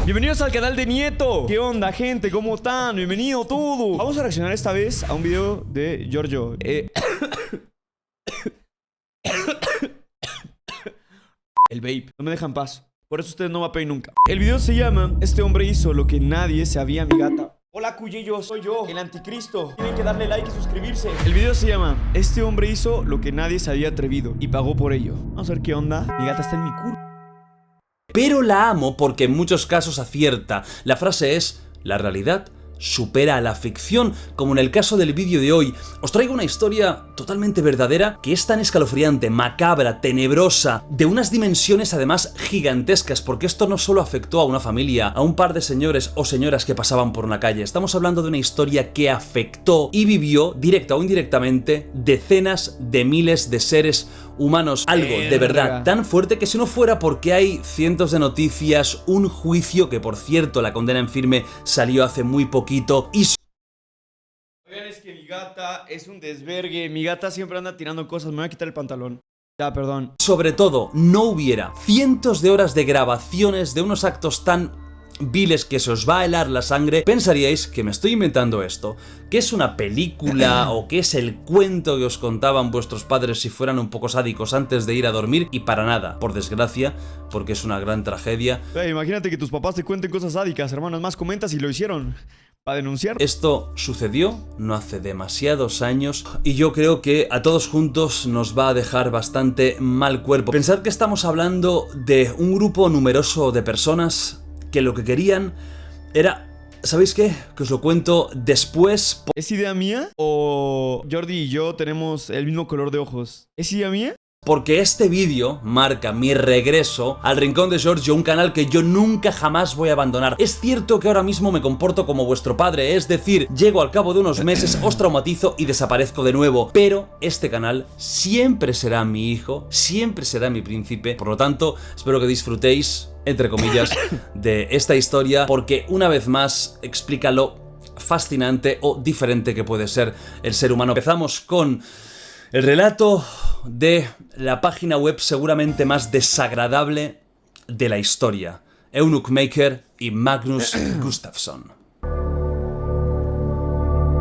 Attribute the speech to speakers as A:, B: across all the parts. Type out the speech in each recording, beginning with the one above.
A: Bienvenidos al canal de Nieto. ¿Qué onda, gente? ¿Cómo están? Bienvenido todo. Vamos a reaccionar esta vez a un video de Giorgio. El vape. No me dejan paz. Por eso ustedes no va a pedir nunca. El video se llama Este hombre hizo lo que nadie sabía, mi gata. Hola, cuyillos, soy yo, el anticristo. Tienen que darle like y suscribirse. El video se llama Este hombre hizo lo que nadie se había atrevido y pagó por ello. Vamos a ver qué onda. Mi gata está en mi culo.
B: Pero la amo porque en muchos casos acierta. La frase es: la realidad supera a la ficción, como en el caso del vídeo de hoy. Os traigo una historia totalmente verdadera que es tan escalofriante, macabra, tenebrosa, de unas dimensiones además gigantescas, porque esto no solo afectó a una familia, a un par de señores o señoras que pasaban por una calle. Estamos hablando de una historia que afectó y vivió, directa o indirectamente, decenas de miles de seres humanos. Algo de verdad tan fuerte que si no fuera porque hay cientos de noticias, un juicio que, por cierto, la condena en firme salió hace muy poquito y...
A: Oigan, es que mi gata es un desvergue. Mi gata siempre anda tirando cosas. Me voy a quitar el pantalón. Ya, perdón.
B: Sobre todo, no hubiera cientos de horas de grabaciones de unos actos tan viles que se os va a helar la sangre, pensaríais que me estoy inventando esto, que es una película o que es el cuento que os contaban vuestros padres si fueran un poco sádicos antes de ir a dormir, y para nada, por desgracia, porque es una gran tragedia.
A: Imagínate que tus papás te cuenten cosas sádicas, hermano. Más comenta si lo hicieron para denunciar.
B: Esto sucedió no hace demasiados años y yo creo que a todos juntos nos va a dejar bastante mal cuerpo. Pensad que estamos hablando de un grupo numeroso de personas que lo que querían era... ¿Sabéis qué? Que os lo cuento después.
A: ¿Es idea mía? ¿O Jordi y yo tenemos el mismo color de ojos? ¿Es idea mía?
B: Porque este vídeo marca mi regreso al Rincón de Giorgio, un canal que yo nunca jamás voy a abandonar. Es cierto que ahora mismo me comporto como vuestro padre, es decir, llego al cabo de unos meses, os traumatizo y desaparezco de nuevo. Pero este canal siempre será mi hijo, siempre será mi príncipe. Por lo tanto, espero que disfrutéis, entre comillas, de esta historia, porque una vez más explica lo fascinante o diferente que puede ser el ser humano. Empezamos con el relato de la página web seguramente más desagradable de la historia: Eunuch Maker y Magnus Gustafsson.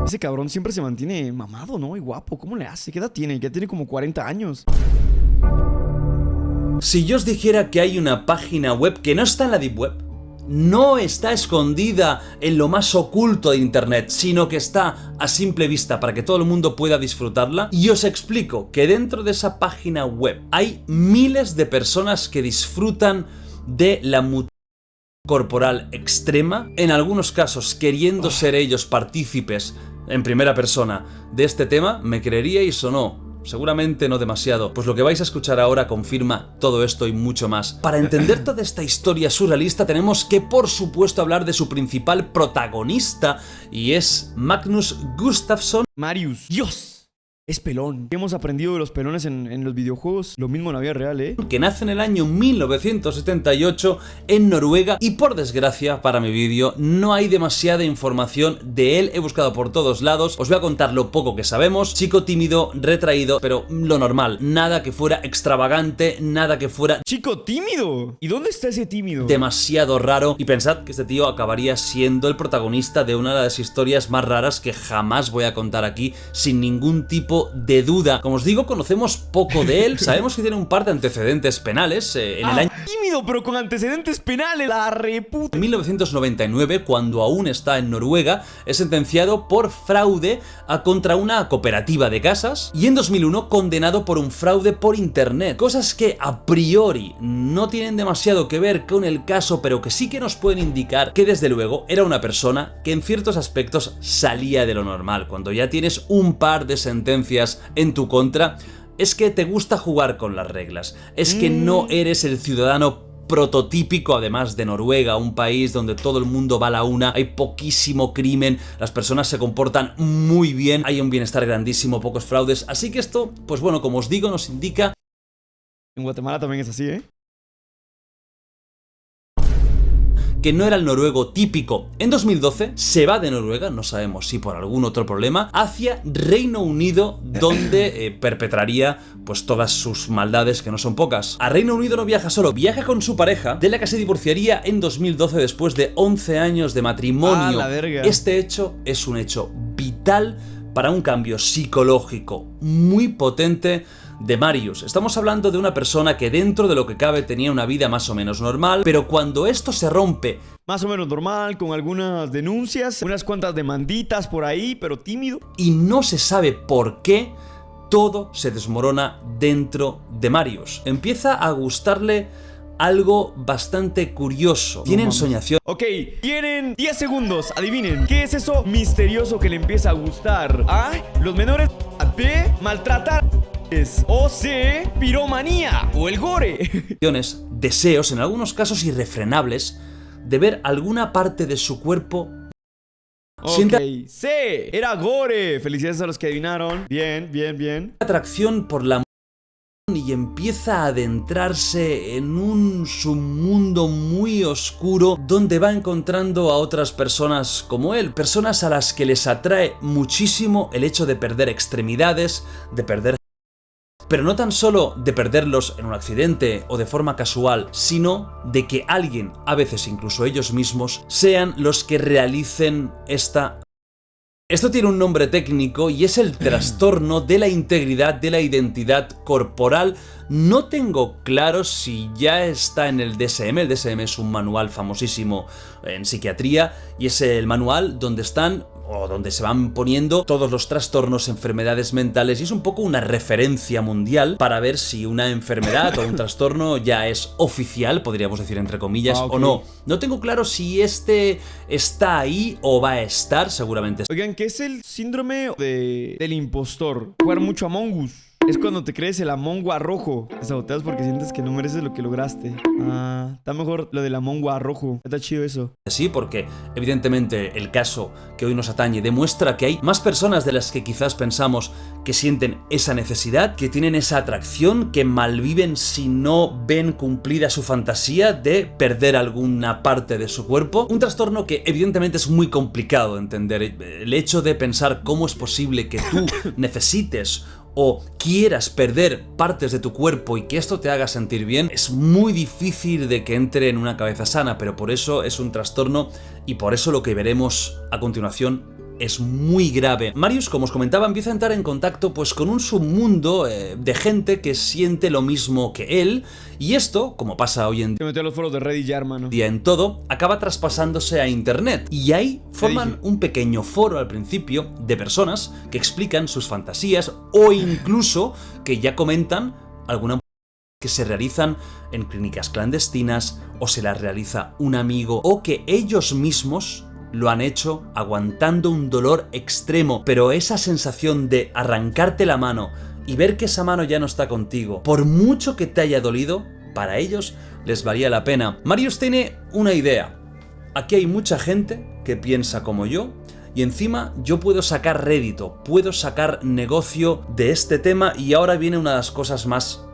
A: Ese cabrón siempre se mantiene mamado, ¿no? Y guapo. ¿Cómo le hace? ¿Qué edad tiene? Ya tiene como 40 años.
B: Si yo os dijera que hay una página web que no está en la Deep Web, no está escondida en lo más oculto de internet, sino que está a simple vista para que todo el mundo pueda disfrutarla, y os explico que dentro de esa página web hay miles de personas que disfrutan de la mutilación corporal extrema, en algunos casos queriendo ser ellos partícipes en primera persona de este tema. ¿Me creeríais o no? Seguramente no demasiado, pues lo que vais a escuchar ahora confirma todo esto y mucho más. Para entender toda esta historia surrealista tenemos que, por supuesto, hablar de su principal protagonista, y es Magnus Gustafsson.
A: Marius. ¡Dios! Es pelón. ¿Qué hemos aprendido de los pelones en los videojuegos? Lo mismo en la vida real, ¿eh?
B: Que nace en el año 1978 en Noruega, y por desgracia para mi vídeo no hay demasiada información de él. He buscado por todos lados. Os voy a contar lo poco que sabemos. Chico tímido, retraído, pero lo normal. Nada que fuera extravagante, nada que fuera...
A: ¡Chico tímido! ¿Y dónde está ese tímido?
B: Demasiado raro. Y pensad que este tío acabaría siendo el protagonista de una de las historias más raras que jamás voy a contar aquí, sin ningún tipo de duda. Como os digo, conocemos poco de él. Sabemos que tiene un par de antecedentes penales en el año...
A: tímido, pero con antecedentes penales. La reputa.
B: En 1999, cuando aún está en Noruega, es sentenciado por fraude contra una cooperativa de casas, y en 2001 condenado por un fraude por internet. Cosas que a priori no tienen demasiado que ver con el caso, pero que sí que nos pueden indicar que desde luego era una persona que en ciertos aspectos salía de lo normal. Cuando ya tienes un par de sentencias en tu contra, es que te gusta jugar con las reglas, es que no eres el ciudadano prototípico, además de Noruega, un país donde todo el mundo va a la una, hay poquísimo crimen, las personas se comportan muy bien, hay un bienestar grandísimo, pocos fraudes, así que esto, pues bueno, como os digo, nos indica...
A: En Guatemala también es así, ¿eh?
B: que no era el noruego típico. En 2012 se va de Noruega, no sabemos si por algún otro problema, hacia Reino Unido, donde perpetraría pues todas sus maldades, que no son pocas. A Reino Unido no viaja solo, viaja con su pareja, de la que se divorciaría en 2012 después de 11 años de matrimonio.
A: La verga.
B: Este hecho es un hecho vital para un cambio psicológico muy potente de Marius. Estamos hablando de una persona que dentro de lo que cabe tenía una vida más o menos normal, pero cuando esto se rompe...
A: Más o menos normal, con algunas denuncias, unas cuantas demanditas por ahí, pero tímido.
B: Y no se sabe por qué, todo se desmorona dentro de Marius. Empieza a gustarle algo bastante curioso. Tiene ensoñación.
A: Ok, tienen 10 segundos. Adivinen, ¿qué es eso misterioso que le empieza a gustar? A. Los menores. B. Maltratar. O C. Piromanía. O el gore.
B: Deseos, en algunos casos irrefrenables, de ver alguna parte de su cuerpo.
A: Ok, C. Era gore. Felicidades a los que adivinaron. Bien, bien, bien.
B: Atracción por la y empieza a adentrarse en un submundo muy oscuro donde va encontrando a otras personas como él, personas a las que les atrae muchísimo el hecho de perder extremidades, de perder... Pero no tan solo de perderlos en un accidente o de forma casual, sino de que alguien, a veces incluso ellos mismos, sean los que realicen esta... Esto tiene un nombre técnico y es el trastorno de la integridad de la identidad corporal. No tengo claro si ya está en el DSM. El DSM es un manual famosísimo en psiquiatría y es el manual donde están o donde se van poniendo todos los trastornos, enfermedades mentales, y es un poco una referencia mundial para ver si una enfermedad o un trastorno ya es oficial, podríamos decir entre comillas, o no. No tengo claro si este está ahí o va a estar, seguramente.
A: Oigan, ¿qué es el síndrome del impostor? Jugar mucho Among Us. Es cuando te crees el Among Us rojo. Te saboteas porque sientes que no mereces lo que lograste. Está mejor lo del Among Us rojo. Está chido eso.
B: Sí, porque evidentemente el caso que hoy nos atañe demuestra que hay más personas de las que quizás pensamos que sienten esa necesidad, que tienen esa atracción, que malviven si no ven cumplida su fantasía de perder alguna parte de su cuerpo. Un trastorno que evidentemente es muy complicado de entender. El hecho de pensar cómo es posible que tú necesites o quieras perder partes de tu cuerpo y que esto te haga sentir bien, es muy difícil de que entre en una cabeza sana, pero por eso es un trastorno y por eso lo que veremos a continuación es muy grave. Marius, como os comentaba, empieza a entrar en contacto pues con un submundo de gente que siente lo mismo que él, y esto, como pasa hoy en
A: Te metió a los foros de Reddit ya, hermano.
B: día en todo, acaba traspasándose a internet, y ahí forman un pequeño foro al principio de personas que explican sus fantasías o incluso que ya comentan alguna que se realizan en clínicas clandestinas o se las realiza un amigo o que ellos mismos lo han hecho aguantando un dolor extremo, pero esa sensación de arrancarte la mano y ver que esa mano ya no está contigo, por mucho que te haya dolido, para ellos les valía la pena. Marius tiene una idea. Aquí hay mucha gente que piensa como yo y encima yo puedo sacar rédito, puedo sacar negocio de este tema, y ahora viene una de las cosas más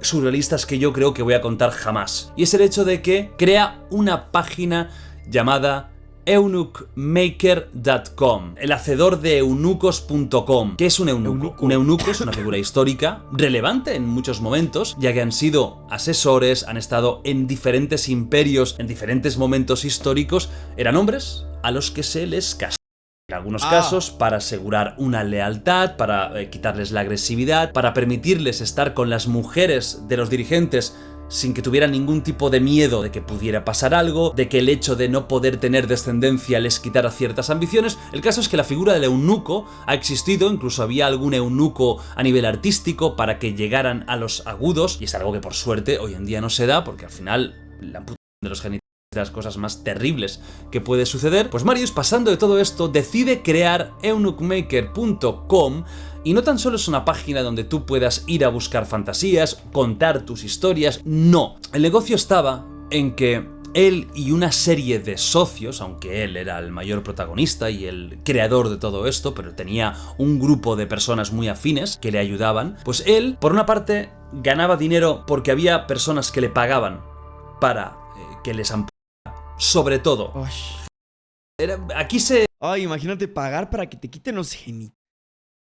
B: surrealistas que yo creo que voy a contar jamás. Y es el hecho de que crea una página llamada eunuchmaker.com, el hacedor de eunucos.com. ¿Qué es un eunuco? Un eunuco es una figura histórica relevante en muchos momentos, ya que han sido asesores, han estado en diferentes imperios, en diferentes momentos históricos. Eran hombres a los que se les casaba. En algunos casos para asegurar una lealtad, para quitarles la agresividad, para permitirles estar con las mujeres de los dirigentes sin que tuvieran ningún tipo de miedo de que pudiera pasar algo, de que el hecho de no poder tener descendencia les quitara ciertas ambiciones. El caso es que la figura del eunuco ha existido, incluso había algún eunuco a nivel artístico para que llegaran a los agudos, y es algo que por suerte hoy en día no se da, porque al final la amputación de los genitales de las cosas más terribles que puede suceder. Pues Marius, pasando de todo esto, decide crear eunuchmaker.com, y no tan solo es una página donde tú puedas ir a buscar fantasías, contar tus historias, no. El negocio estaba en que él y una serie de socios, aunque él era el mayor protagonista y el creador de todo esto, pero tenía un grupo de personas muy afines que le ayudaban, pues él, por una parte, ganaba dinero porque había personas que le pagaban para que les amputaran sobre todo. Aquí se...
A: Ay, imagínate pagar para que te quiten los genitales.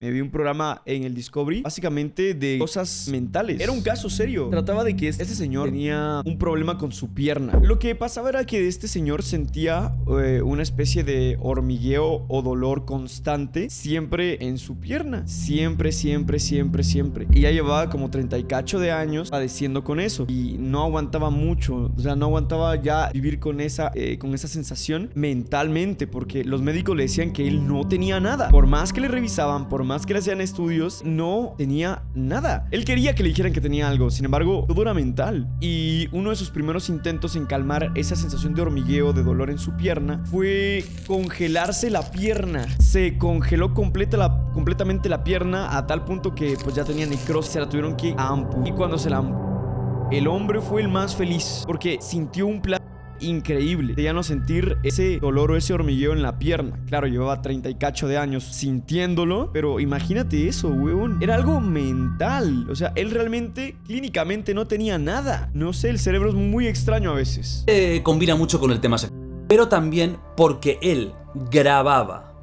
A: Me vi un programa en el Discovery, básicamente de cosas mentales. Era un caso serio. Trataba de que este señor tenía un problema con su pierna. Lo que pasaba era que este señor sentía una especie de hormigueo o dolor constante siempre en su pierna. Siempre. Y ya llevaba como 30 y cacho de años padeciendo con eso. Y no aguantaba mucho. O sea, no aguantaba ya vivir con esa sensación mentalmente. Porque los médicos le decían que él no tenía nada. Por más que le revisaban, por más que le hacían estudios, no tenía nada. Él quería que le dijeran que tenía algo, sin embargo, todo era mental. Y uno de sus primeros intentos en calmar esa sensación de hormigueo, de dolor en su pierna, fue congelarse la pierna. Se congeló completamente la pierna a tal punto que pues ya tenía necrosis, se la tuvieron que amputar. Y cuando se la amputó, el hombre fue el más feliz porque sintió un placer increíble de ya no sentir ese dolor o ese hormigueo en la pierna. Claro, llevaba 30 y cacho de años sintiéndolo, pero imagínate eso, weón. Era algo mental. O sea, él realmente, clínicamente, no tenía nada. No sé, el cerebro es muy extraño a veces.
B: Combina mucho con el tema sexual, pero también porque él grababa.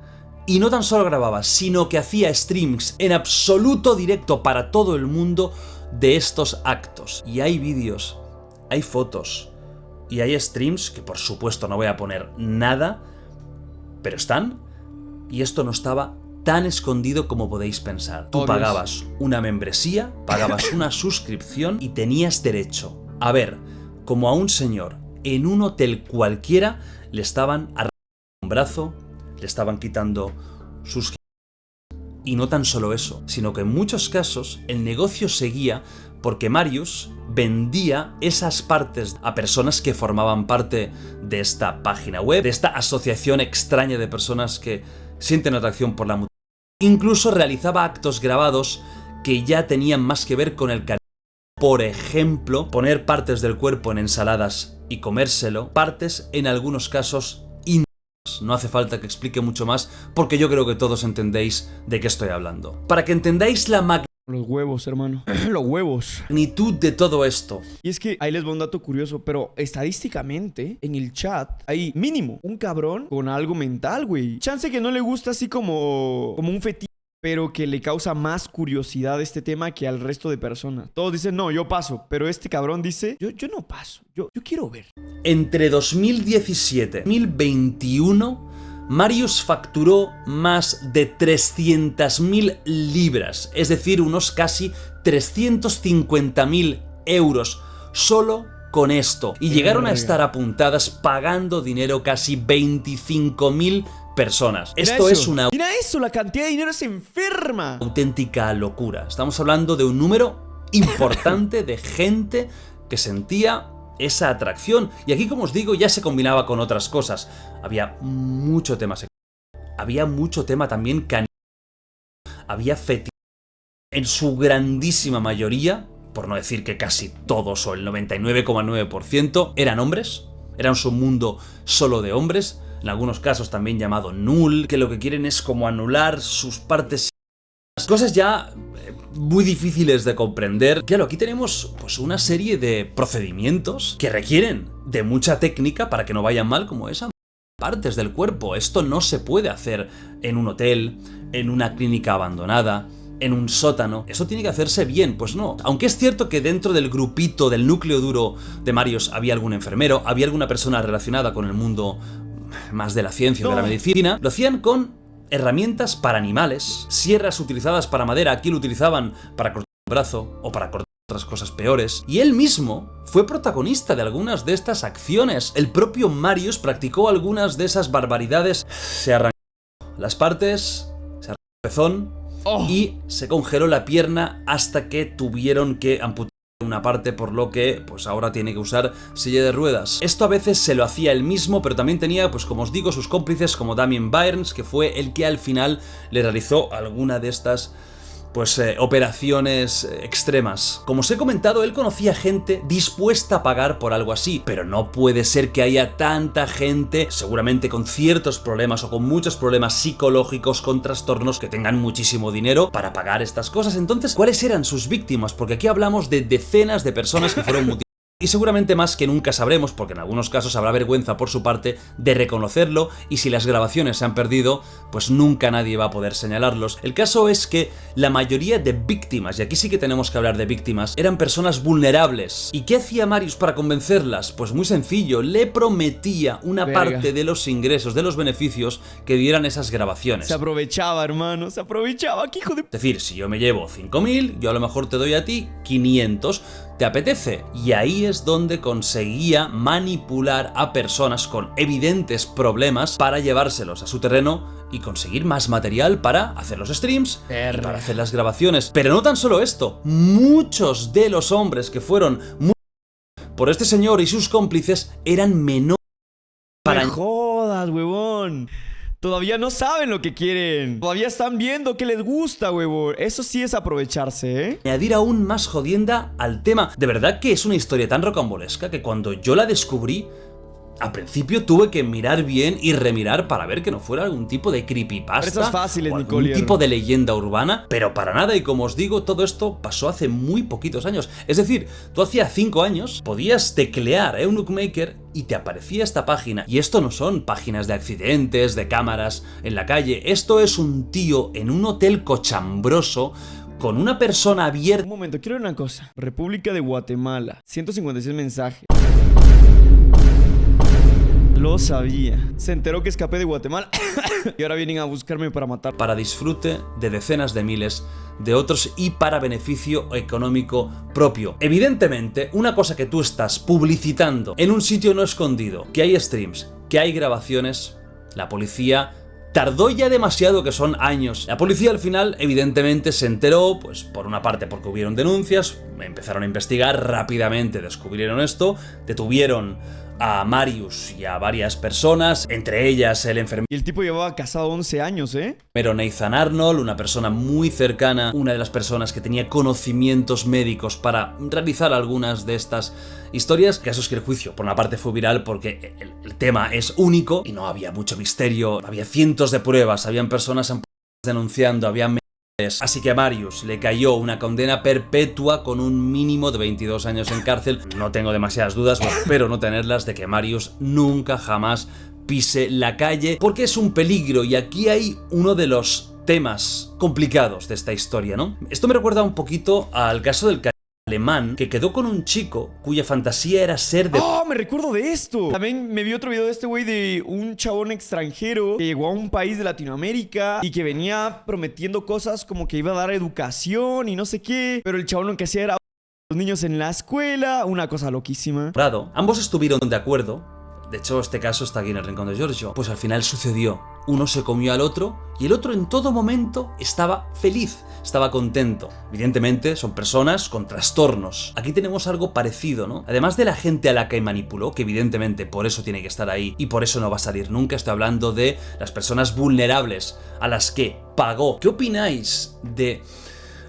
B: Y no tan solo grababa, sino que hacía streams en absoluto directo para todo el mundo de estos actos. Y hay vídeos, hay fotos y hay streams que por supuesto no voy a poner nada, pero están, y esto no estaba tan escondido como podéis pensar. Tú pagabas una membresía, pagabas una suscripción y tenías derecho a ver como a un señor en un hotel cualquiera le estaban arrancando un brazo, le estaban quitando sus... Y no tan solo eso, sino que en muchos casos el negocio seguía porque Marius vendía esas partes a personas que formaban parte de esta página web, de esta asociación extraña de personas que sienten atracción por la mutación. Incluso realizaba actos grabados que ya tenían más que ver con el cariño. Por ejemplo, poner partes del cuerpo en ensaladas y comérselo, partes en algunos casos íntimas. No hace falta que explique mucho más porque yo creo que todos entendéis de qué estoy hablando. Para que entendáis la
A: los huevos, hermano. Los huevos.
B: magnitud de todo esto.
A: Y es que ahí les va un dato curioso, pero estadísticamente en el chat hay mínimo un cabrón con algo mental, güey. Chance que no le gusta así como un fetiche, pero que le causa más curiosidad este tema que al resto de personas. Todos dicen, no, yo paso. Pero este cabrón dice, yo no paso. Yo quiero ver.
B: Entre 2017 y 2021... Marius facturó más de 300.000 libras, es decir, unos casi 350.000 euros, solo con esto. Y llegaron a estar apuntadas pagando dinero casi 25.000 personas. Esto es una...
A: Mira eso, la cantidad de dinero es enferma.
B: Auténtica locura. Estamos hablando de un número importante de gente que sentía esa atracción. Y aquí, como os digo, ya se combinaba con otras cosas. Había mucho tema sexual. Había mucho tema también caníbal. Había fetiche. En su grandísima mayoría, por no decir que casi todos o el 99,9%, eran hombres. Era un submundo solo de hombres. En algunos casos también llamado null, que lo que quieren es como anular sus partes. Cosas ya muy difíciles de comprender. Claro, aquí tenemos pues una serie de procedimientos que requieren de mucha técnica para que no vayan mal, como esa partes del cuerpo. Esto no se puede hacer en un hotel, en una clínica abandonada, en un sótano. Eso tiene que hacerse bien, pues no. Aunque es cierto que dentro del grupito, del núcleo duro de Marius había algún enfermero, había alguna persona relacionada con el mundo más de la ciencia o de la medicina, lo hacían con herramientas para animales, sierras utilizadas para madera, aquí lo utilizaban para cortar un brazo o para cortar otras cosas peores, y él mismo fue protagonista de algunas de estas acciones. El propio Marius practicó algunas de esas barbaridades. Se arrancó las partes, se arrancó el pezón y se congeló la pierna hasta que tuvieron que amputar una parte, por lo que pues ahora tiene que usar silla de ruedas. Esto a veces se lo hacía él mismo, pero también tenía, pues como os digo, sus cómplices como Damien Byrnes, que fue el que al final le realizó alguna de estas pues operaciones extremas. Como os he comentado, él conocía gente dispuesta a pagar por algo así, pero no puede ser que haya tanta gente, seguramente con ciertos problemas o con muchos problemas psicológicos, con trastornos, que tengan muchísimo dinero para pagar estas cosas. Entonces, ¿cuáles eran sus víctimas? Porque aquí hablamos de decenas de personas que fueron mutiladas. Y seguramente más que nunca sabremos, porque en algunos casos habrá vergüenza por su parte de reconocerlo, y si las grabaciones se han perdido, pues nunca nadie va a poder señalarlos. El caso es que la mayoría de víctimas, y aquí sí que tenemos que hablar de víctimas, eran personas vulnerables. ¿Y qué hacía Marius para convencerlas? Pues muy sencillo, le prometía una parte de los ingresos, de los beneficios que dieran esas grabaciones.
A: Se aprovechaba, hermano, se aprovechaba, qué hijo de...
B: Es decir, si yo me llevo 5.000, yo a lo mejor te doy a ti 500. ¿Te apetece? Y ahí es donde conseguía manipular a personas con evidentes problemas para llevárselos a su terreno y conseguir más material para hacer los streams y para hacer las grabaciones. Pero no tan solo esto, muchos de los hombres que fueron por este señor y sus cómplices eran menores.
A: No me jodas, huevón. Todavía no saben lo que quieren. Todavía están viendo que les gusta, huevón. Eso sí es aprovecharse, ¿eh?
B: Añadir aún más jodienda al tema. De verdad que es una historia tan rocambolesca que cuando yo la descubrí, al principio tuve que mirar bien y remirar para ver que no fuera algún tipo de creepypasta
A: fáciles,
B: o algún tipo de leyenda urbana, pero para nada. Y como os digo, todo esto pasó hace muy poquitos años. Es decir, tú hacía 5 años podías teclear Eunuch Maker y te aparecía esta página. Y esto no son páginas de accidentes, de cámaras en la calle. Esto es un tío en un hotel cochambroso con una persona abierta.
A: Un momento, quiero una cosa. República de Guatemala, 156 mensajes. Lo sabía. Se enteró que escapé de Guatemala y ahora vienen a buscarme para matar.
B: Para disfrute de decenas de miles de otros y para beneficio económico propio. Evidentemente, una cosa que tú estás publicitando en un sitio no escondido, que hay streams, que hay grabaciones, la policía tardó ya demasiado, que son años. La policía al final, evidentemente, se enteró, pues por una parte porque hubieron denuncias, empezaron a investigar rápidamente, descubrieron esto, detuvieron a Marius y a varias personas, entre ellas el enfermero.
A: Y el tipo llevaba casado 11 años, ¿eh?
B: Pero Nathan Arnold, una persona muy cercana, una de las personas que tenía conocimientos médicos para realizar algunas de estas historias. Casos que el juicio, por una parte, fue viral porque el tema es único y no había mucho misterio, había cientos de pruebas, habían personas denunciando, había... Así que a Marius le cayó una condena perpetua con un mínimo de 22 años en cárcel. No tengo demasiadas dudas, o espero no tenerlas, de que Marius nunca jamás pise la calle, porque es un peligro. Y aquí hay uno de los temas complicados de esta historia, ¿no? Esto me recuerda un poquito al caso del alemán que quedó con un chico cuya fantasía era ser de...
A: ¡Oh, me recuerdo de esto! También me vi otro video de este güey de un chabón extranjero que llegó a un país de Latinoamérica y que venía prometiendo cosas como que iba a dar educación y no sé qué, pero el chabón lo que hacía era los niños en la escuela, una cosa loquísima.
B: Ambos estuvieron de acuerdo. De hecho, este caso está aquí en el rincón de Giorgio. Pues al final sucedió. Uno se comió al otro y el otro en todo momento estaba feliz, estaba contento. Evidentemente, son personas con trastornos. Aquí tenemos algo parecido, ¿no? Además de la gente a la que manipuló, que evidentemente por eso tiene que estar ahí y por eso no va a salir nunca, estoy hablando de las personas vulnerables a las que pagó. ¿Qué opináis de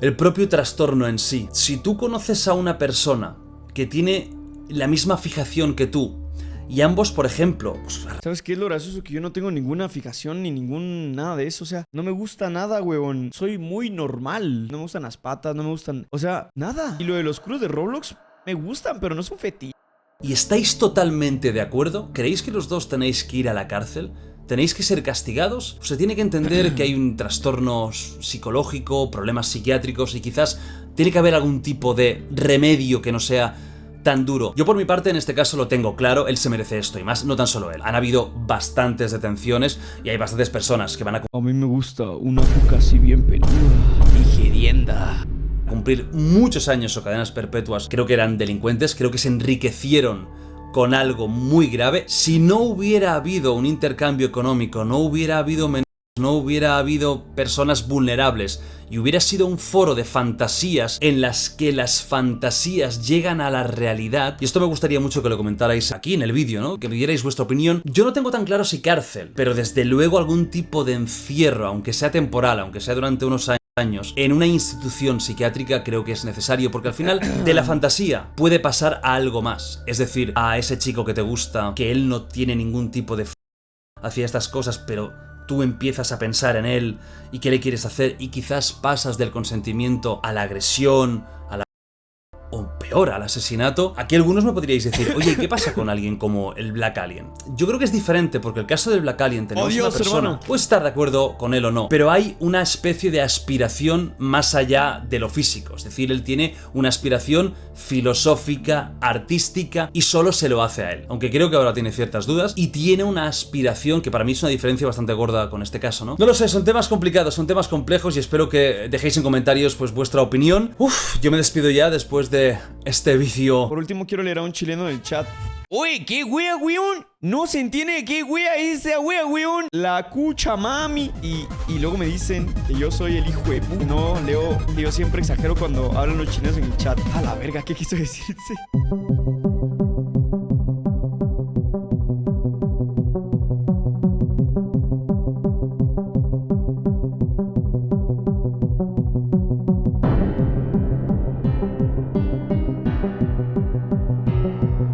B: el propio trastorno en sí? Si tú conoces a una persona que tiene la misma fijación que tú, y ambos, por ejemplo...
A: ¿Sabes qué es lo gracioso? Que yo no tengo ninguna fijación ni nada de eso. O sea, no me gusta nada, huevón. Soy muy normal. No me gustan las patas, no me gustan... O sea, nada. Y lo de los cruz de Roblox me gustan, pero no es un fetiche.
B: ¿Y estáis totalmente de acuerdo? ¿Creéis que los dos tenéis que ir a la cárcel? ¿Tenéis que ser castigados? Se tiene que entender que hay un trastorno psicológico, problemas psiquiátricos y quizás tiene que haber algún tipo de remedio que no sea tan duro. Yo por mi parte en este caso lo tengo claro, él se merece esto y más, no tan solo él. Han habido bastantes detenciones y hay bastantes personas que van a
A: mí me gusta una cuca así bien peluda, digerienda,
B: cumplir muchos años o cadenas perpetuas. Creo que eran delincuentes, creo que se enriquecieron con algo muy grave. Si no hubiera habido un intercambio económico, no hubiera habido no hubiera habido personas vulnerables y hubiera sido un foro de fantasías en las que las fantasías llegan a la realidad, y esto me gustaría mucho que lo comentarais aquí en el vídeo, ¿no? Que me dierais vuestra opinión. Yo no tengo tan claro si cárcel, pero desde luego algún tipo de encierro, aunque sea temporal, aunque sea durante unos años, en una institución psiquiátrica creo que es necesario, porque al final de la fantasía puede pasar a algo más. Es decir, a ese chico que te gusta, que él no tiene ningún tipo de hacia estas cosas, pero tú empiezas a pensar en él y qué le quieres hacer y quizás pasas del consentimiento a la agresión, a la... o peor, al asesinato, aquí algunos me podríais decir, oye, ¿qué pasa con alguien como el Black Alien? Yo creo que es diferente, porque el caso del Black Alien tenemos
A: Dios,
B: una persona,
A: hermano.
B: puedes estar de acuerdo con él o no, pero hay una especie de aspiración más allá de lo físico, es decir, él tiene una aspiración filosófica, artística, y solo se lo hace a él, aunque creo que ahora tiene ciertas dudas, y tiene una aspiración que para mí es una diferencia bastante gorda con este caso, ¿no? No lo sé, son temas complicados, son temas complejos, y espero que dejéis en comentarios pues vuestra opinión. Yo me despido ya después de este vídeo.
A: Por último, quiero leer a un chileno del chat. Oye, ¿qué wea, weón? No se entiende qué wea es esa wea, weón. La cucha mami. Y luego me dicen que yo soy el hijo de puta. No, Leo, yo siempre exagero cuando hablan los chilenos en el chat. A la verga, ¿qué quiso decirse?